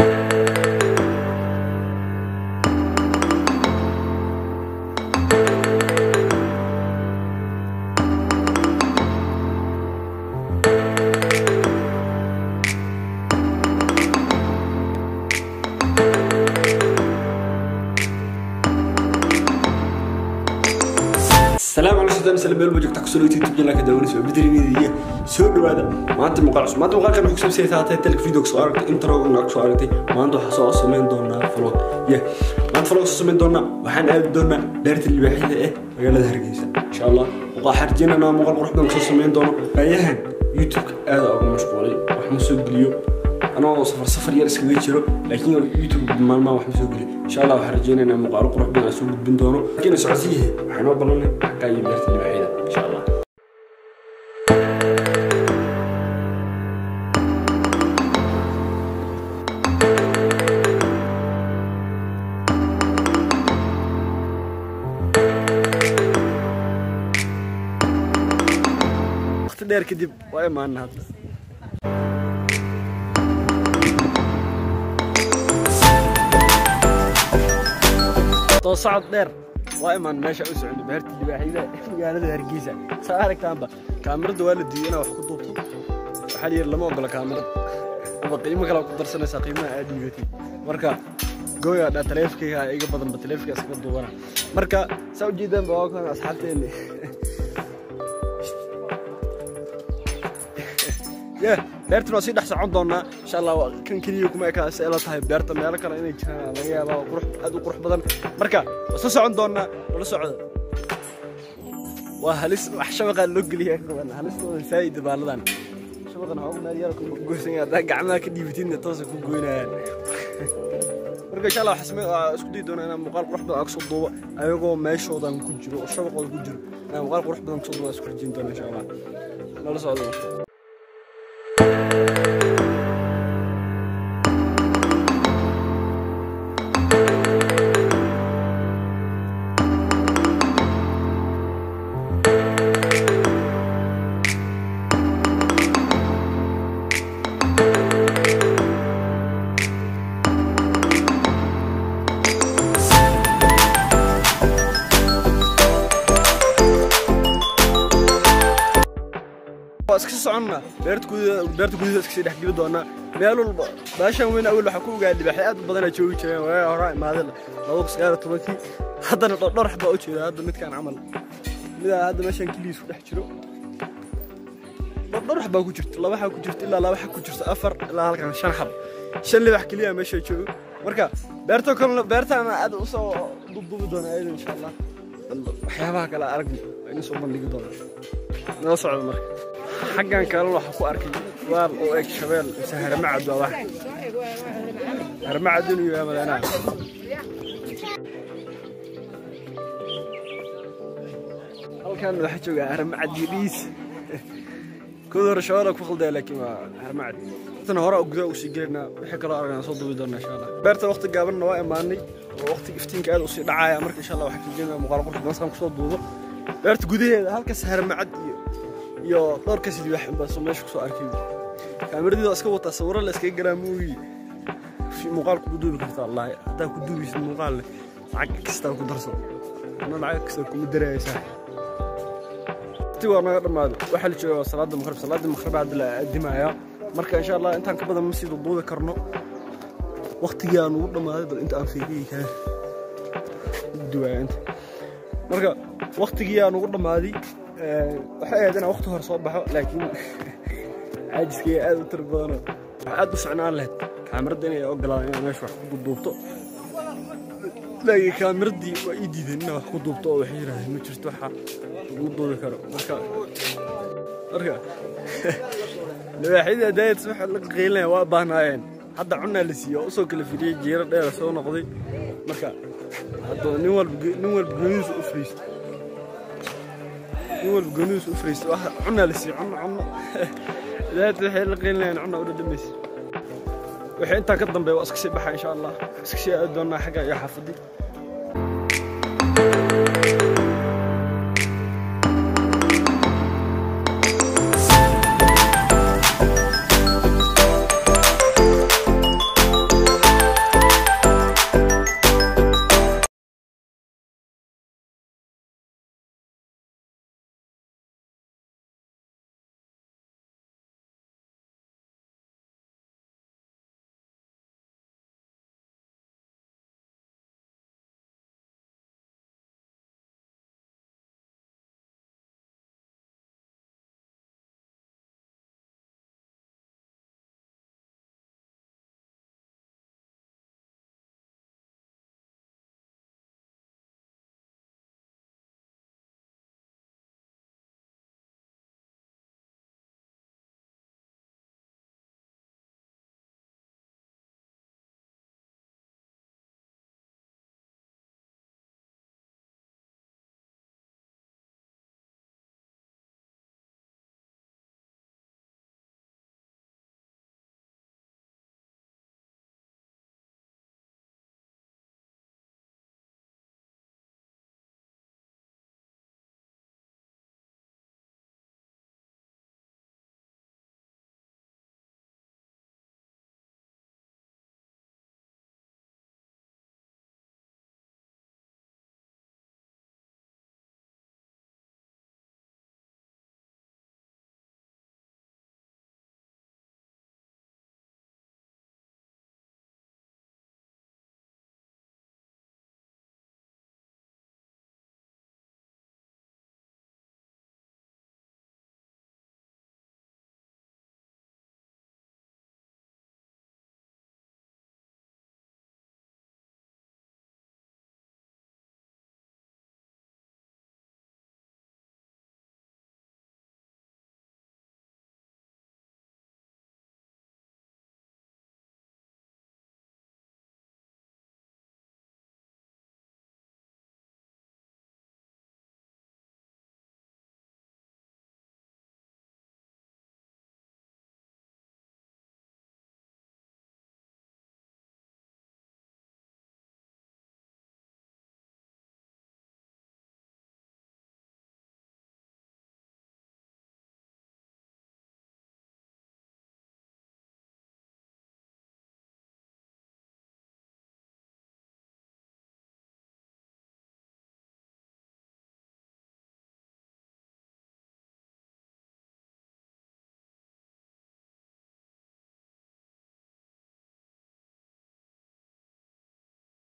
السلام عليكم سلام بيل بوجك تكسلو يوتيوب جنا كداوني سو بدري ميديا سو دواده maanta muuqaal kan xogsan seetaatay tel video soo aragtay intro oo soo aragtay maanta waxa soo sameyn doonaa vlog maanta vlog soo sameyn doonaa waxaan aad doonaa dheerta libaaxida magaalada Hargeysa insha Allah waxa xarjinana muuqaal qurux badan soo sameyn doono ayahan youtube aad ugu mashquulay waxaan soo geliyo anoo safar yar iskaga jiro laakiin youtube maalmaha waxaan soo geliyo insha Allah waxaan rajaynaynaa muuqaal qurux badan soo gudbin doono laakiin socodsiye waxaan oo balanay xaqaa iyo dheerta libaaxida insha Allah دير كدب واي ما هذا تو صعد دير واي ما ماشي اسعد بهرت الباحيده magaalada Hargeysa saaragtaanba kaamirada waalidii inaa wax ku duubto waxa yar lama ogola kaamirada ama qiimo kale ku darsanaysa qiimaha aad dhigatay marka gooya dha taleefkayga iga badan ba taleefka iska duubana marka soo jeedaan baa kan asxaabteena beerta waa si dhax socon doona insha Allah kan kaliya kuma ka as'aalo tahay beerta meel kale inay jiraan laga yaabo qurux aad u qurux badan marka soo socon doona wala socdo waa halis wax shabaqa loo galiyo qaban halis oo saayid baaladan shabaqana oo meel yar ku goosan yahay gacmaha ka dhiibitiin toos ku gooynayaan marka insha Allah xasmay isku day doona inaan muuqaal qurux badan soo duubo ayagoo meeshoodan ku jiro shabaqooda ku jiro inaan muuqaal qurux badan soo duubo isku rajin doona insha Allah wala socdo اسكي سعنا beerta gudaha iska dhex geli doona meel walba baashan weyn awal waxa ku ogaadii baxay aad badan ay joogi jireen way hore imaadeen 2019 haddana dhowr xaba u jeeda hadda midkaan camal mid hadda meeshan kiliis ku dhex jiro dhowr xaba ku jirto laba xaba ku jirto ilaa laba xaba ku jirto afar ilaa halkan shan xaba shan libax kaliya meesha joogo marka beerta ama aad u soo duubi doona insha Allah waxyaabaha kala aragni in soo bandhigi doona noo socdo marka حقاً كانوا راح أكو أركي واب أو إك شباب سهر معد واحد هر معد يا ملنا هل كان راح تجوا هر معد يبيس كل رشارك في خلده لكن ما هر معد أنا هراء أجزاء وسجلنا بحكرة أرجع صوت بدرنا إن شاء الله برت وقت قابلنا واقع ماني ووقت قفتين كأل وصير دعاية أمريكا إن شاء الله وحكي جينا مقارنة بس هم صوت بوضو برت جوديه هل كسهر معد يا دور كسيدي واحد بس وماش كسو أركيب كاميرا أسكو تصور لا أسكي جراموي في مقال كدوبي كرتا الله هذا كدوبي في المقال عكس تاو كدرسو أنا معكس كم دري صح توا أنا ما واحد شو صلاة المغرب عاد الدماء مركا إن شاء الله أنت كبدا مسجد الضوء كرنو وقت جان ولا ما هذا أنت أنفيدي كان الدواء أنت مركا وقت جان ولا ما هذه waxay aadana waqti hor soo baxo laakiin caajiskii aad u tarbadano aad u socnaan lahayd kaamirada inay ogolaadaan inay meesha wax ku duubto laakiin kaamiradii waa ii diiday inay wax ku duubto oo waxay yiraahdeen ma jirto waxa lagu duubi karo marka libaaxida daayad waxa la qeylay waa baahnaayeen hadda cunna la siiyo oo soo kala fidiyay jeero dheer soo noqday marka hadda nin walba gooniis u friisto يقول بجنوس وفريس عنا لسي عنا لا تحيل لقينا عنا ولا دمس وحين أنت قدم بواسك سبحة إن شاء الله اسكسي أدونا حاجة يا حفظي